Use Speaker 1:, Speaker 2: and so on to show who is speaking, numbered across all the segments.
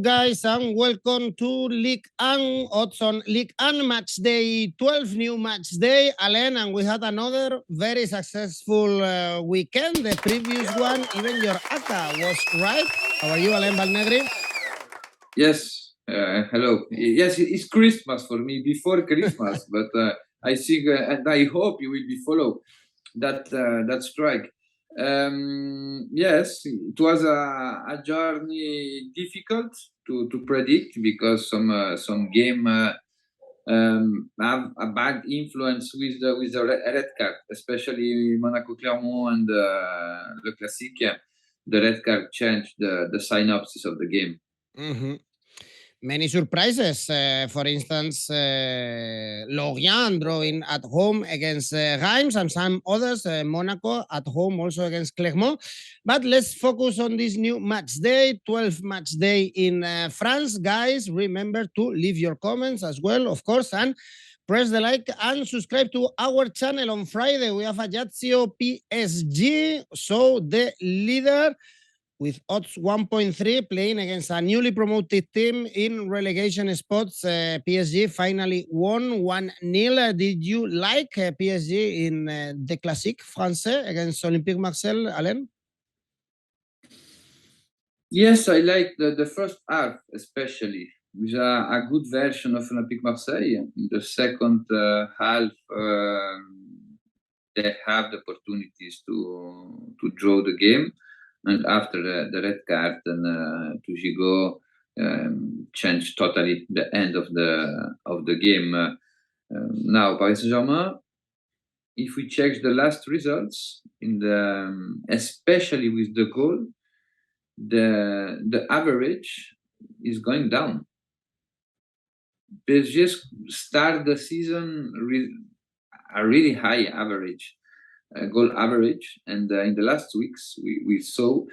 Speaker 1: guys, and welcome to Ligue 1 odds on Ligue 1 match day 12, new match day. Alain, and we had another very successful weekend. The previous one, even your ACCA was right. How are you, Alain Valnegri?
Speaker 2: Yes, hello. Yes, it's Christmas for me, before Christmas, but I think and I hope you will be follow that strike. Yes, it was a journey difficult to predict because some game have a bad influence with the red card, especially Monaco, Clermont, and 𝐬𝐭𝐴. The red card changed the synopsis of the game.
Speaker 1: Mm-hmm. Many surprises. For instance, Lorient drawing at home against Reims, and some others, Monaco at home also against Clermont. But let's focus on this new match day, 12 match day in France. Guys, remember to leave your comments as well, of course, and press the like and subscribe to our channel. On Friday, we have Ajaccio PSG, so the leader with odds 1.3 playing against a newly promoted team in relegation spots. PSG finally won 1-0. Did you like PSG in the Classique Français against Olympique Marseille, Alain?
Speaker 2: Yes, I like the first half, especially with a good version of Olympique Marseille. In the second half, they have the opportunities to draw the game. And after the red card, then 𝐜𝐭𝐿𝐴 changed totally the end of the game. Now Paris Saint-Germain, if we check the last results in especially with the goal, the average is going down. PSG start the season a really high average. Goal average, and in the last weeks we saw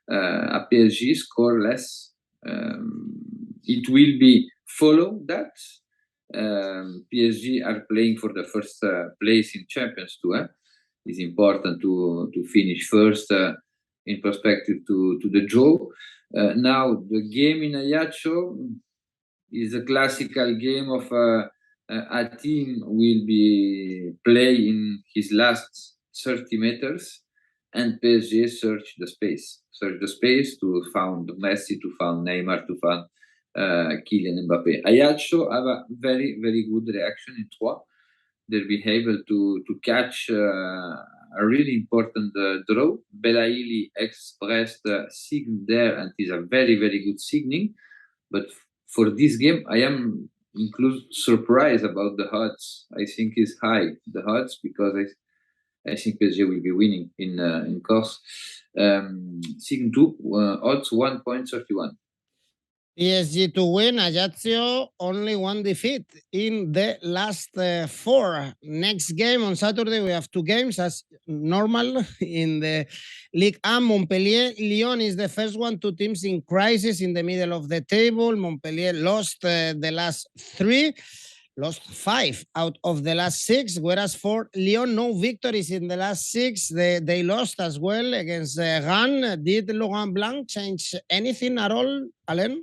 Speaker 2: a PSG score less. It will be follow that. PSG are playing for the first place in Champions too. It's important to finish first in perspective to the draw. Now the game in Ajaccio is a classical game of a team will be play in his last 30 meters, and PSG search the space to find Messi, to find Neymar, to find Kylian Mbappé. Ajaccio have a very, very good reaction in 3. They'll be able to catch a really important draw. Belaïli ex-Brest signed there, and is a very, very good signing. But for this game, I am surprised about the odds. I think it's high, the odds, because I think PSG will be winning in course. Sign 2, odds 1.31.
Speaker 1: PSG to win. Ajaccio only one defeat in the last 4. Next game on Saturday, we have 2 games as normal in the Ligue 1. Montpellier, Lyon is the first one. 2 teams in crisis in the middle of the table. Montpellier lost the last 3. Lost 5 out of the last 6, whereas for Lyon, no victories in the last 6. They lost as well against Rennes. Did Laurent Blanc change anything at all, Alain?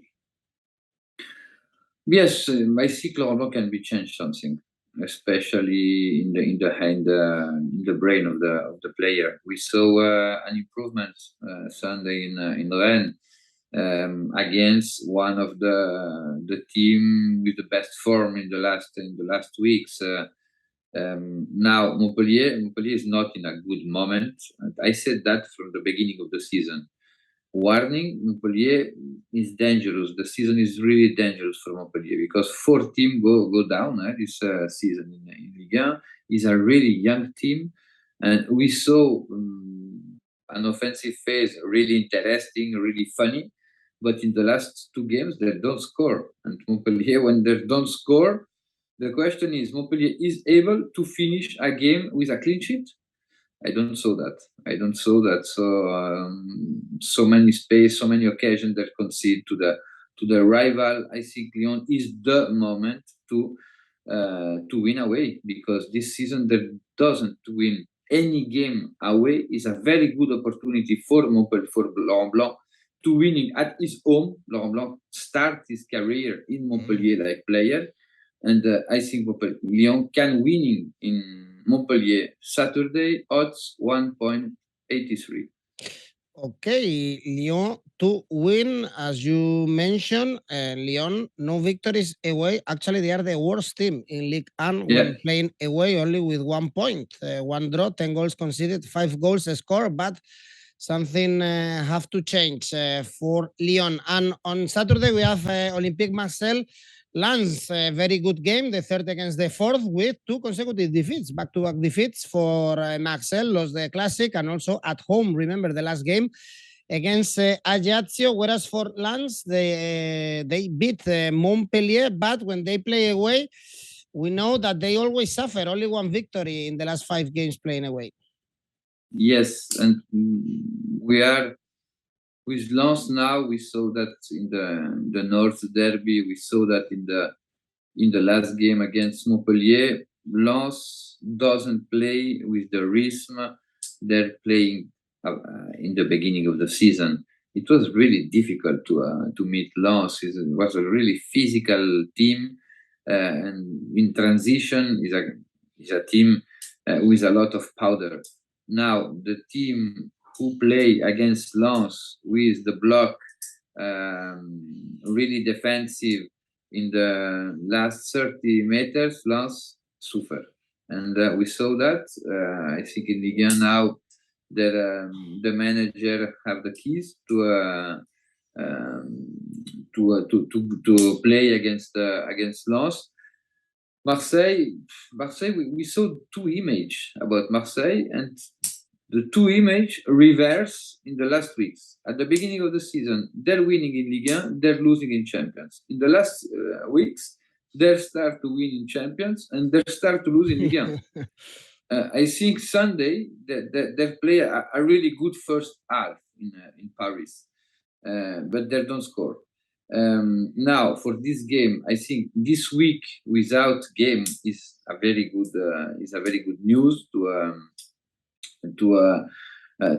Speaker 2: Yes, I think Laurent Blanc can be changed something, especially in the brain of the player. We saw an improvement Sunday in Rennes. Against one of the team with the best form in the last weeks. Now Montpellier is not in a good moment. And I said that from the beginning of the season. Warning: Montpellier is dangerous. The season is really dangerous for Montpellier because 4 teams go down this season in Ligue 1. It's a really young team, and we saw an offensive phase really interesting, really funny. But in the last 2 games, they don't score. And Montpellier, when they don't score, the question is, Montpellier is able to finish a game with a clean sheet? I don't saw that. So many space, so many occasions they concede to the rival. I think Lyon is the moment to win away, because this season they doesn't win any game away. Is a very good opportunity for Montpellier, for Laurent Blanc, to winning at his home. Laurent Blanc start his career in Montpellier like player, and I think Lyon can winning in Montpellier Saturday, odds 1.83.
Speaker 1: Okay, Lyon to win, as you mentioned. Lyon, no victories away. Actually, they are the worst team in Ligue 1 when playing away, only with 1 point. 1 draw, 10 goals conceded, 5 goals scored, but something have to change for Lyon. And on Saturday, we have Olympique Marseille. Lens, a very good game, the third against the fourth, with 2 consecutive defeats, back-to-back defeats for Marseille, lost the Classic, and also at home, remember the last game, against Ajaccio, whereas for Lens, they beat Montpellier, but when they play away, we know that they always suffer, only 1 victory in the last 5 games playing away.
Speaker 2: Yes, and we are with Lens now. We saw that in the North Derby. We saw that in the last game against Montpellier. Lens doesn't play with the rhythm they're playing in the beginning of the season. It was really difficult to meet Lens. It was a really physical team, and in transition is a team with a lot of powder. Now the team who play against Lens with the block really defensive in the last 30 meters, Lens suffer. And we saw that. I think in Ligue 1 now that the manager have the keys to play against Lens. Marseille, we saw 2 images about Marseille, and the 2 images reverse in the last weeks. At the beginning of the season, they're winning in Ligue 1, they're losing in Champions. In the last weeks, they start to win in Champions, and they start to lose in Ligue 1. I think Sunday, they play a really good first half in Paris, but they don't score. Now for this game, I think this week without game is a very good news to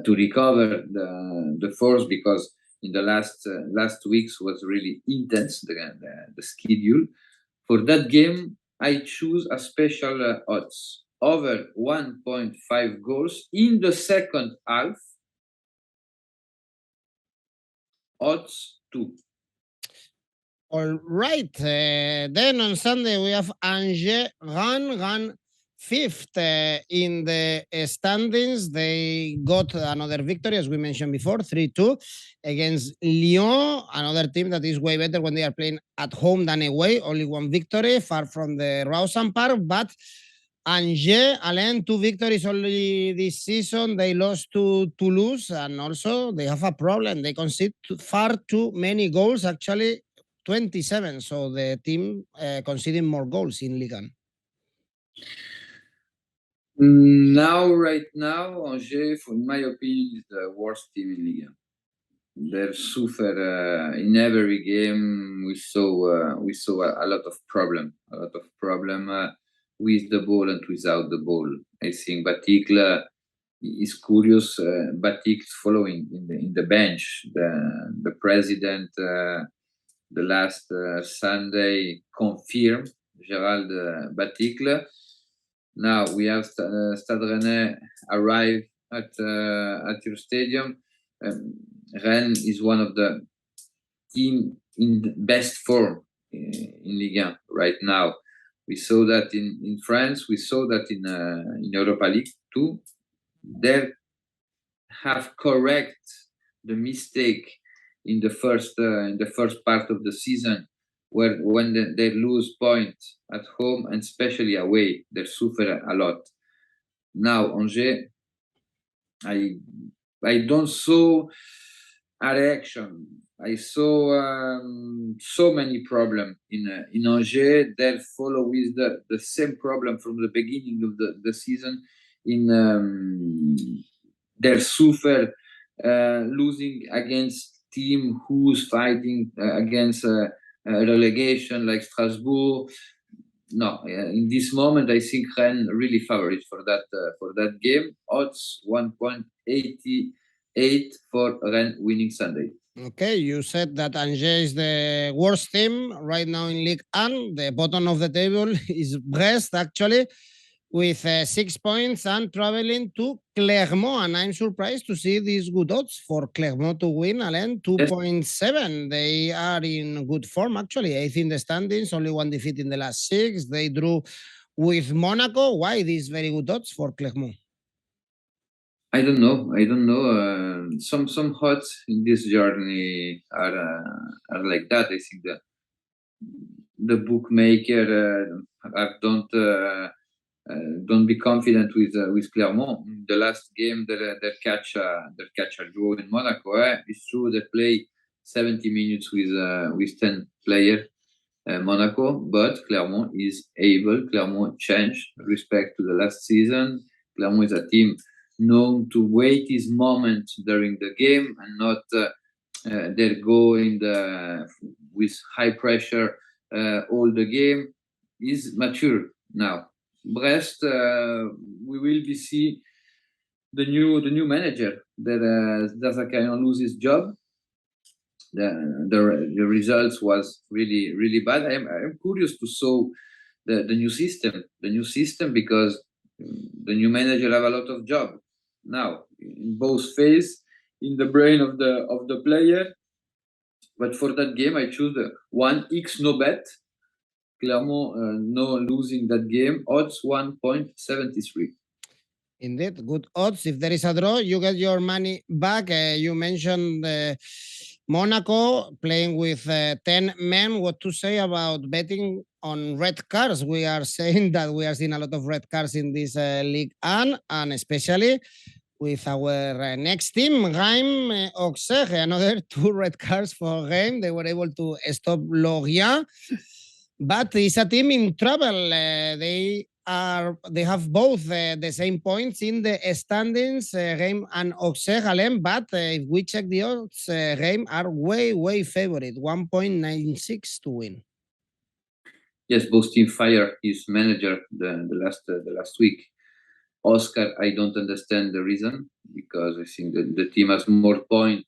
Speaker 2: recover the force, because in the last weeks was really intense the schedule. For that game, I choose a special odds over 1.5 goals in the second half, odds 2.
Speaker 1: All right. Then on Sunday, we have Angers, Rennes, fifth in the standings. They got another victory, as we mentioned before, 3-2 against Lyon, another team that is way better when they are playing at home than away. Only 1 victory, far from the Rawson Park. But Angers, Alain, 2 victories only this season. They lost to Toulouse, and also they have a problem. They concede far too many goals, actually 27. So the team conceding more goals in Ligue 1.
Speaker 2: Right now, Angers, in my opinion, is the worst team in Ligue 1. They suffer in every game. We saw a lot of problem with the ball and without the ball. I think Baticle is curious. Baticle following in the bench. The president the last Sunday confirmed Gérald Baticle. Now we have Stade Rennais arrive at your stadium. Rennes is one of the team in the best form in Ligue 1 right now. We saw that in France. We saw that in Europa League too. They have correct the mistake in the first part of the season, when they lose points at home and especially away, they suffer a lot. Now Angers, I don't saw a reaction. I saw so many problems in Angers. They follow with the same problem from the beginning of the season. They suffer losing against team who's fighting against relegation like Strasbourg. No, in this moment, I think Rennes really favorite for that game. Odds 1.88 for Rennes winning Sunday.
Speaker 1: Okay, you said that Angers is the worst team right now in Ligue 1. The bottom of the table is Brest, actually, with 6 points and traveling to Clermont. And I'm surprised to see these good odds for Clermont to win, Alain, 2.7. They are in good form, actually. Eighth in the standings, only one defeat in the last six. They drew with Monaco. Why these very good odds for Clermont?
Speaker 2: I don't know. I don't know. Some odds in this journey are like that. I think that the bookmaker don't be confident with Clermont. The last game, their catcher drew in Monaco. It's true they play 70 minutes with 10 players. Monaco, but Clermont is able. Clermont changed respect to the last season. Clermont is a team known to wait his moment during the game and not they go with high pressure all the game. Is mature now. Brest, we will be see the new manager that 𝐬𝐭𝐴 lose his job. The results was really bad. I'm curious to saw the new system because the new manager have a lot of job now in both phase in the brain of the player. But for that game, I choose the 1𝐿𝐴 Clermont no losing that game. Odds 1.73.
Speaker 1: Indeed, good odds. If there is a draw, you get your money back. You mentioned Monaco playing with 10 men. What to say about betting on red cards? We are saying that we are seeing a lot of red cards in this league, and especially with our next team, Reims, Auxerre, another two red cards for Reims. They were able to stop Lorient, but it's a team in trouble. They have both the same points in the standings, Reims and Auxerre, Alain, but if we check the odds, Reims are way favorite, 1.96 to win.
Speaker 2: Yes, both team fire his manager the last week. Oscar, I don't understand the reason because I think that the team has more play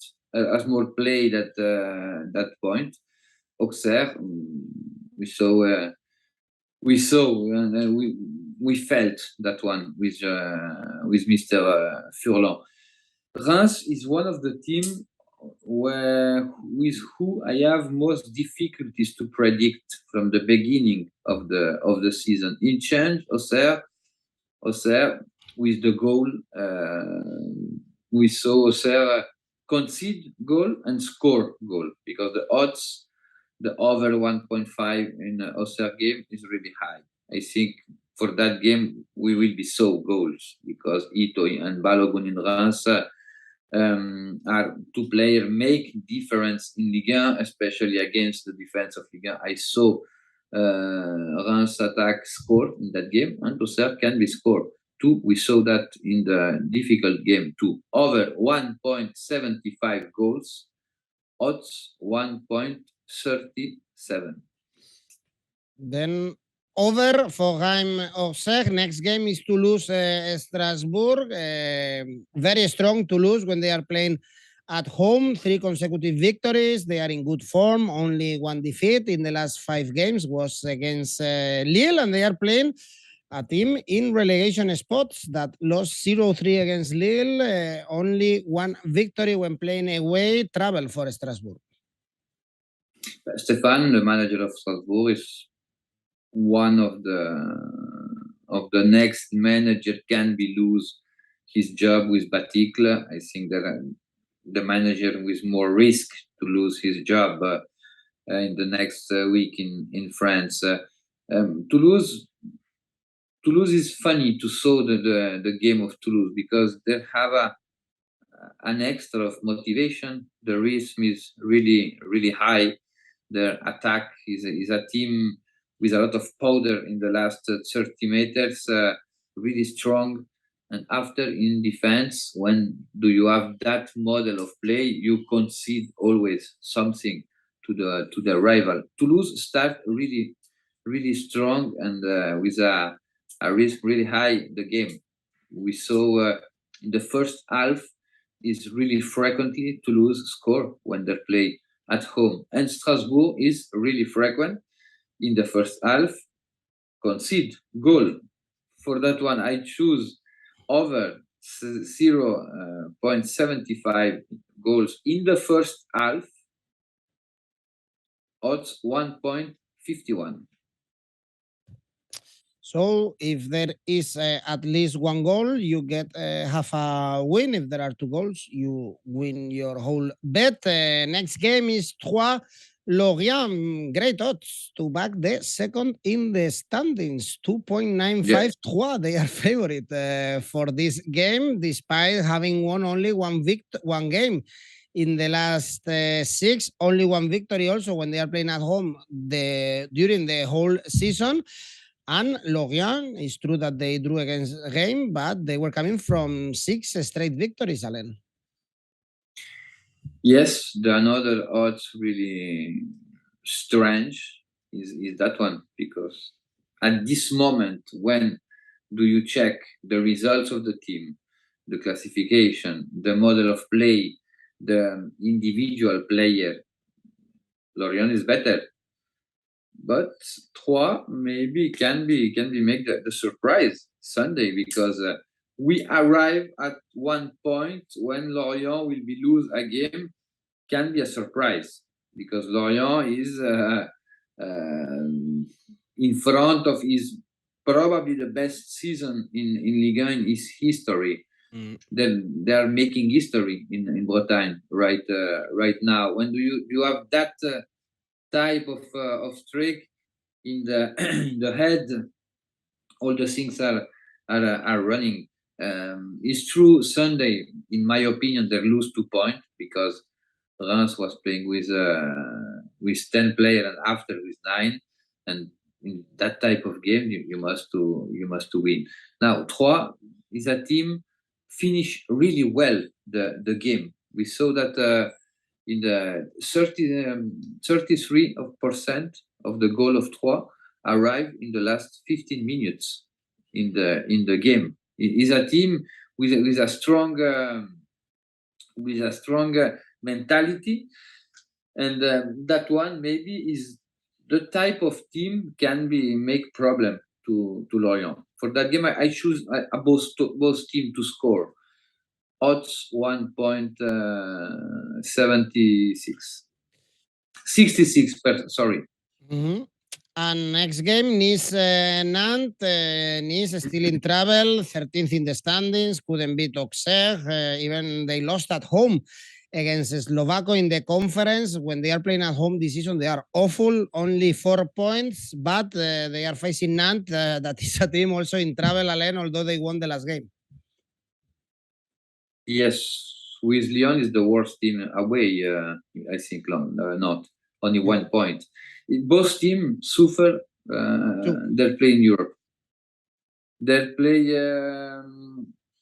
Speaker 2: that point. Auxerre, we saw and we felt that one with Mr. Furlan. Reims is one of the team with who I have most difficulties to predict from the beginning of the season. In change, Auxerre with the goal, we saw Auxerre concede goal and score goal because the odds, the over 1.5 in Auxerre game is really high. I think for that game we will be so goals because Ito and Balogun in Reims are two players make difference in Ligue 1, especially against the defense of Ligue 1. I saw Reims attack score in that game and Auxerre can be scored. Two, we saw that in the difficult game too. Over 1.75 goals, odds 1.37.
Speaker 1: Then over for Reims Auxerre. Next game is Toulouse Strasbourg. Very strong Toulouse when they are playing at home. 3 consecutive victories. They are in good form. Only one defeat in the last 5 games was against Lille, and they are playing a team in relegation spots that lost 0-3 against Lille. Only one victory when playing away. Travel for Strasbourg.
Speaker 2: Stéphane, the manager of Strasbourg, is one of the next manager can be lose his job with Baticle. I think that the manager with more risk to lose his job in the next week in France. Toulouse is funny to saw the game of Toulouse because they have an extra of motivation. The rhythm is really high. Their attack is a team with a lot of powder in the last 30 meters, really strong. And after in defense, when do you have that model of play, you concede always something to the rival. Toulouse start really strong and with a risk really high the game. We saw in the first half is really frequently Toulouse score when they play at home, and Strasbourg is really frequent in the first half concede goal. For that one, I choose over 0.75 goals in the first half, odds 1.51.
Speaker 1: So if there is at least one goal, you get half a win. If there are two goals, you win your whole bet. Next game is 3 Lorient. Great odds to back the second in the standings. 2.95 3. They are favorite for this game, despite having won only one game. In the last 6, only one victory also when they are playing at home during the whole season. And Lorient, it's true that they drew against Reims, but they were coming from 6 straight victories, Alain.
Speaker 2: Yes, the another odds really strange is that one, because at this moment, when do you check the results of the team, the classification, the model of play, the individual player, Lorient is better. But 3 maybe can be make the surprise Sunday, because we arrive at one point when Lorient will be lose a game, can be a surprise, because Lorient is in front of his probably the best season in Ligue 1 in his history. Then they are making history in Bretagne right now. When do you have that type of streak in the in the head, all the things are running. It's true, Sunday, in my opinion, they lose 2 points because Reims was playing with 10 players and after with 9, and in that type of game you must to win. Now 3 is a team finish really well the game. We saw that in the 33% of the goal of 3 arrived in the last 15 minutes in the game. It is a team with a strong mentality, and that one maybe is the type of team can be make problem to Lorient. For that game, I choose both team to score. Odds 1.76. 66, sorry.
Speaker 1: And next game, Nice Nantes. Nice still in trouble, 13th in the standings, couldn't beat Auxerre. Even they lost at home against Slovakia in the conference. When they are playing at home this season, they are awful, only 4 points, but they are facing Nantes. That is a team also in trouble, Alain, although they won the last game.
Speaker 2: Yes, with Lyon is the worst team away, I think, not only 1 point. Both teams suffer their play in Europe. Their play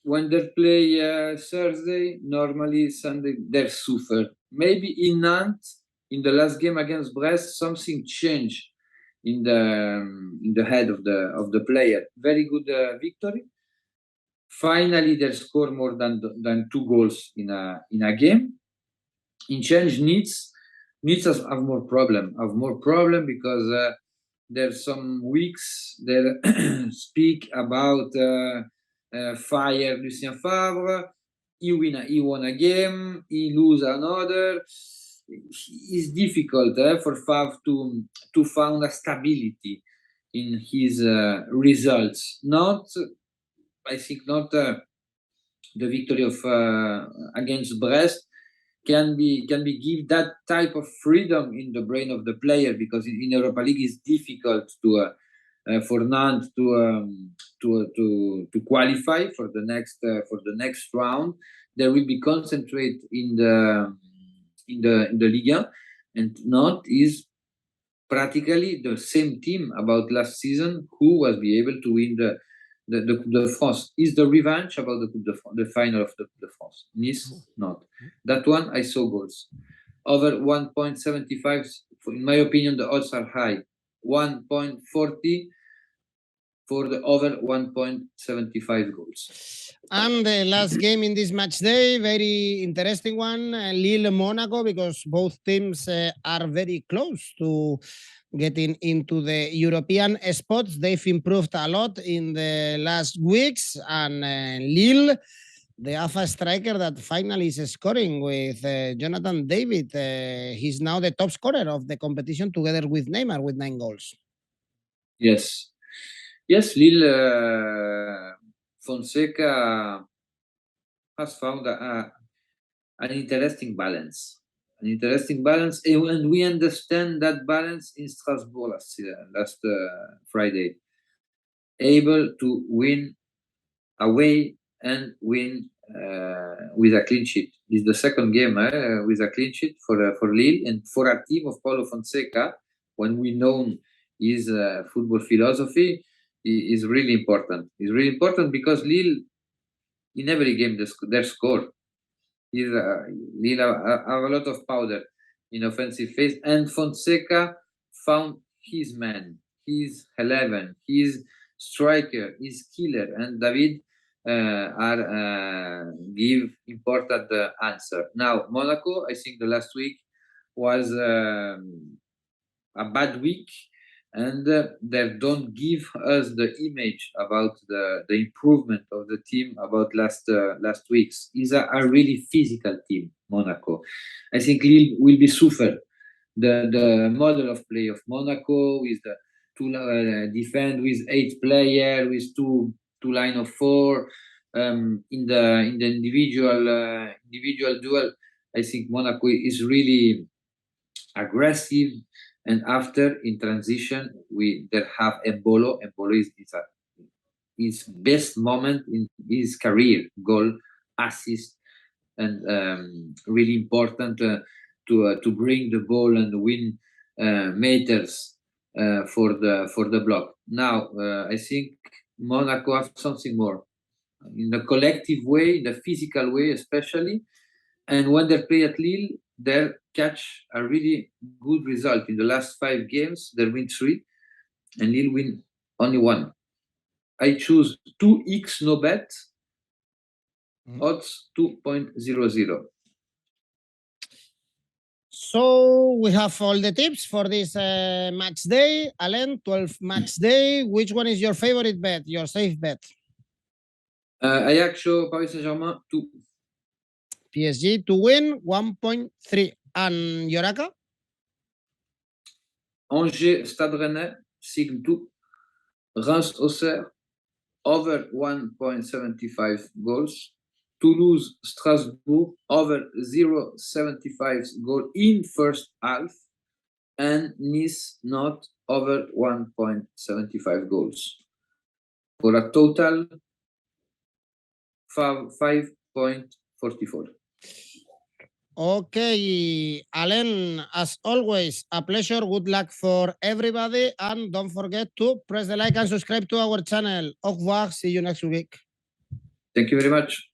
Speaker 2: when they play Thursday, normally Sunday they suffer. Maybe in Nantes, in the last game against Brest, something changed in the head of the player. Very good victory. Finally, they score more than 2 goals in a game. In change, needs have more problem. Because there's some weeks that speak about fire Lucien Favre. He won a game, he lose another. It's difficult for Favre to find a stability in his results. I think not the victory of against Brest can be give that type of freedom in the brain of the player, because in Europa League it's difficult to for Nantes to qualify for the next round. They will be concentrate in the Ligue, and Nantes is practically the same team about last season who was be able to win the Coupe de France. Is the revanche about the final of the Coupe de France. Nice, not. That one, I saw goals. Over 1.75, in my opinion, the odds are high. 1.40, for the over 1.75 goals.
Speaker 1: And the last game in this match day, very interesting one, Lille Monaco, because both teams are very close to getting into the European spots. They've improved a lot in the last weeks, and Lille, they have a striker that finally is scoring with Jonathan David. He's now the top scorer of the competition together with Neymar with 9 goals.
Speaker 2: Yes. Yes, Lille, Fonseca has found an interesting balance. And we understand that balance in Strasbourg last Friday. Able to win away and win with a clean sheet. It's the second game with a clean sheet for Lille, and for a team of Paulo Fonseca, when we know his football philosophy, is really important. It's really important because Lille, in every game, their score. Lille have a lot of powder in offensive phase, and Fonseca found his man, his 11, his striker, his killer, and David give important answer. Now, Monaco, I think the last week was a bad week, and they don't give us the image about the improvement of the team about last weeks. It's a really physical team, Monaco. I think Lille will be suffer. The model of play of Monaco with the two defend with 8 players, with two line of 4 in the individual duel. I think Monaco is really aggressive, and after in transition they have Embolo. Embolo is his best moment in his career, goal, assist, and really important to bring the ball and win meters for the block. Now I think Monaco have something more in the collective way, in the physical way especially, and when they play at Lille, they catch a really good result. In the last 5 games, they win 3, and Lille win only 1. I choose 2𝐿𝐴 odds 2.00.
Speaker 1: So we have all the tips for this match day. Alain, 12 match day. Which one is your favorite bet, your safe bet?
Speaker 2: Ajaccio, Paris Saint-Germain, 2.
Speaker 1: PSG to win, 1.3. And Yoraka?
Speaker 2: Angers, Stade Rennais, Signe 2. Reims, Auxerre, over 1.75 goals. Toulouse, Strasbourg, over 0.75 goal in first half. And Nice, not over 1.75 goals. For a total 5.44.
Speaker 1: Okay, Alain, as always, a pleasure. Good luck for everybody. And don't forget to press the like and subscribe to our channel. Au revoir. See you next week.
Speaker 2: Thank you very much.